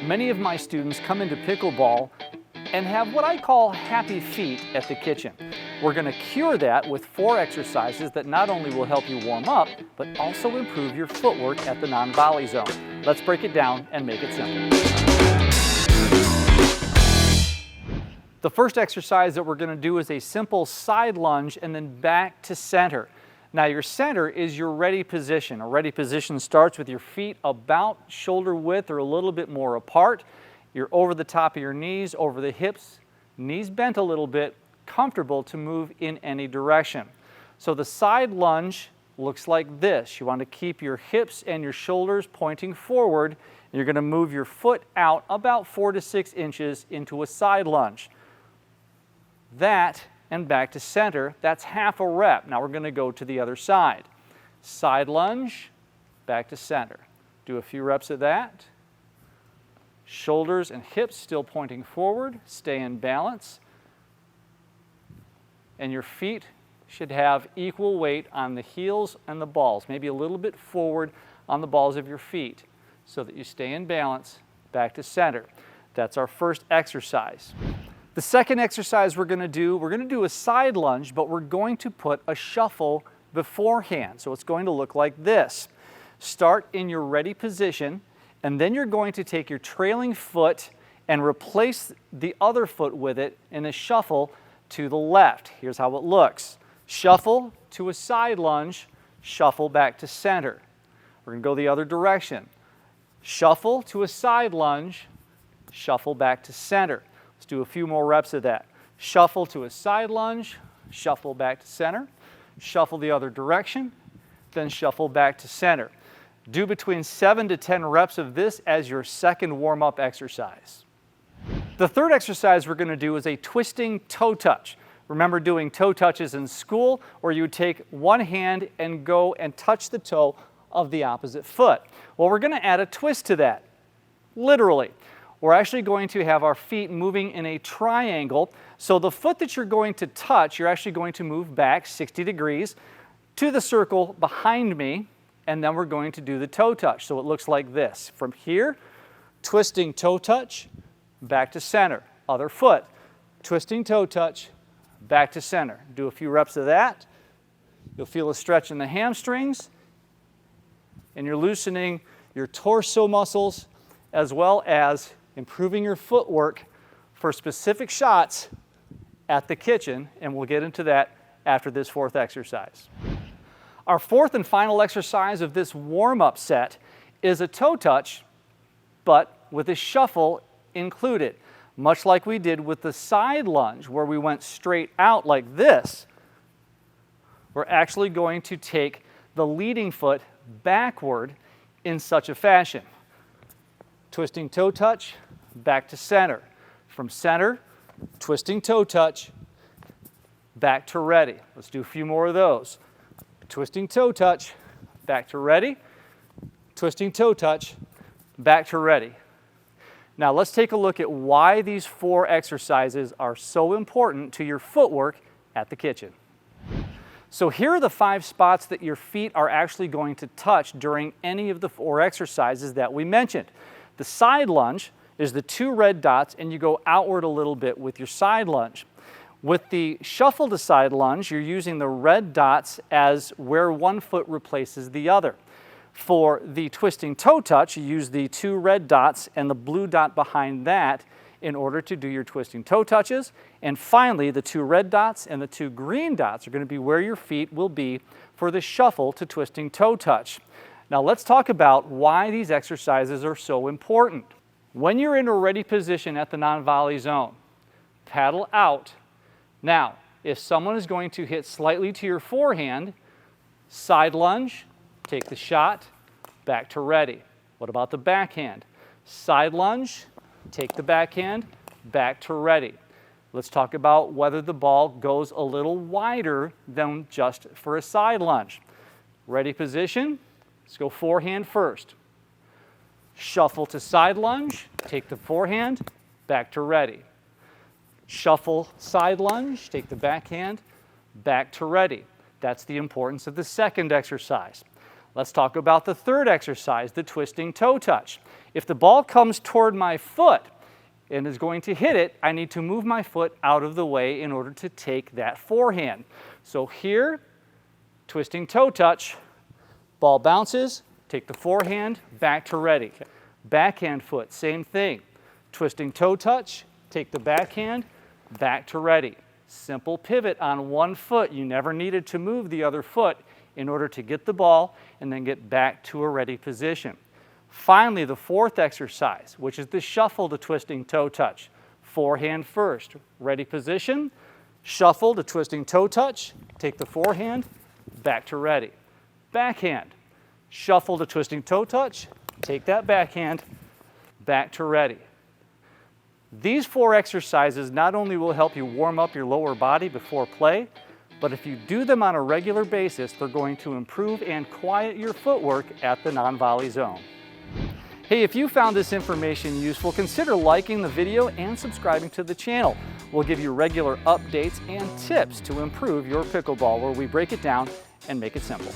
Many of my students come into pickleball and have what I call happy feet at the kitchen. We're going to cure that with 4 exercises that not only will help you warm up, but also improve your footwork at the non-volley zone. Let's break it down and make it simple. The first exercise that we're going to do is a simple side lunge and then back to center. Now your center is your ready position. A ready position starts with your feet about shoulder width or a little bit more apart. You're over the top of your knees, over the hips, knees bent a little bit, comfortable to move in any direction. So the side lunge looks like this. You want to keep your hips and your shoulders pointing forward. And you're going to move your foot out about 4 to 6 inches into a side lunge. That and back to center, that's half a rep. Now we're going to go to the other side. Side lunge, back to center. Do a few reps of that. Shoulders and hips still pointing forward. Stay in balance. And your feet should have equal weight on the heels and the balls, maybe a little bit forward on the balls of your feet so that you stay in balance, back to center. That's our first exercise. The second exercise we're going to do a side lunge, but we're going to put a shuffle beforehand. So it's going to look like this. Start in your ready position, and then you're going to take your trailing foot and replace the other foot with it in a shuffle to the left. Here's how it looks. Shuffle to a side lunge, shuffle back to center. We're going to go the other direction. Shuffle to a side lunge, shuffle back to center. Let's do a few more reps of that. Shuffle to a side lunge, shuffle back to center, shuffle the other direction, then shuffle back to center. Do between 7 to 10 reps of this as your second warm-up exercise. The third exercise we're going to do is a twisting toe touch. Remember doing toe touches in school where you would take one hand and go and touch the toe of the opposite foot. Well, we're going to add a twist to that, literally. We're actually going to have our feet moving in a triangle. So the foot that you're going to touch, you're actually going to move back 60 degrees to the circle behind me, and then we're going to do the toe touch. So it looks like this. From here, twisting toe touch, back to center. Other foot, twisting toe touch, back to center. Do a few reps of that. You'll feel a stretch in the hamstrings, and you're loosening your torso muscles as well as improving your footwork for specific shots at the kitchen, and we'll get into that after this fourth exercise. Our fourth and final exercise of this warm-up set is a toe touch, but with a shuffle included. Much like we did with the side lunge where we went straight out like this, we're actually going to take the leading foot backward in such a fashion. Twisting toe touch, back to center. From center, twisting toe touch, back to ready. Let's do a few more of those. Twisting toe touch, back to ready. Twisting toe touch, back to ready. Now let's take a look at why these 4 exercises are so important to your footwork at the kitchen. So here are the 5 spots that your feet are actually going to touch during any of the 4 exercises that we mentioned. The side lunge is the 2 red dots, and you go outward a little bit with your side lunge. With the shuffle to side lunge, you're using the red dots as where one foot replaces the other. For the twisting toe touch, you use the 2 red dots and the blue dot behind that in order to do your twisting toe touches. And finally, the 2 red dots and the 2 green dots are going to be where your feet will be for the shuffle to twisting toe touch. Now let's talk about why these exercises are so important. When you're in a ready position at the non-volley zone, paddle out. Now, if someone is going to hit slightly to your forehand, side lunge, take the shot, back to ready. What about the backhand? Side lunge, take the backhand, back to ready. Let's talk about whether the ball goes a little wider than just for a side lunge. Ready position, let's go forehand first. Shuffle to side lunge, take the forehand, back to ready. Shuffle side lunge, take the backhand, back to ready. That's the importance of the second exercise. Let's talk about the third exercise, the twisting toe touch. If the ball comes toward my foot and is going to hit it, I need to move my foot out of the way in order to take that forehand. So here, twisting toe touch, ball bounces, take the forehand, back to ready. Backhand foot, same thing. Twisting toe touch, take the backhand, back to ready. Simple pivot on one foot. You never needed to move the other foot in order to get the ball and then get back to a ready position. Finally, the fourth exercise, which is the shuffle to twisting toe touch. Forehand first, ready position, shuffle to twisting toe touch, take the forehand, back to ready. Backhand, shuffle to twisting toe touch, take that backhand, back to ready. These 4 exercises not only will help you warm up your lower body before play, but if you do them on a regular basis, they're going to improve and quiet your footwork at the non-volley zone. Hey, if you found this information useful, consider liking the video and subscribing to the channel. We'll give you regular updates and tips to improve your pickleball, where we break it down and make it simple.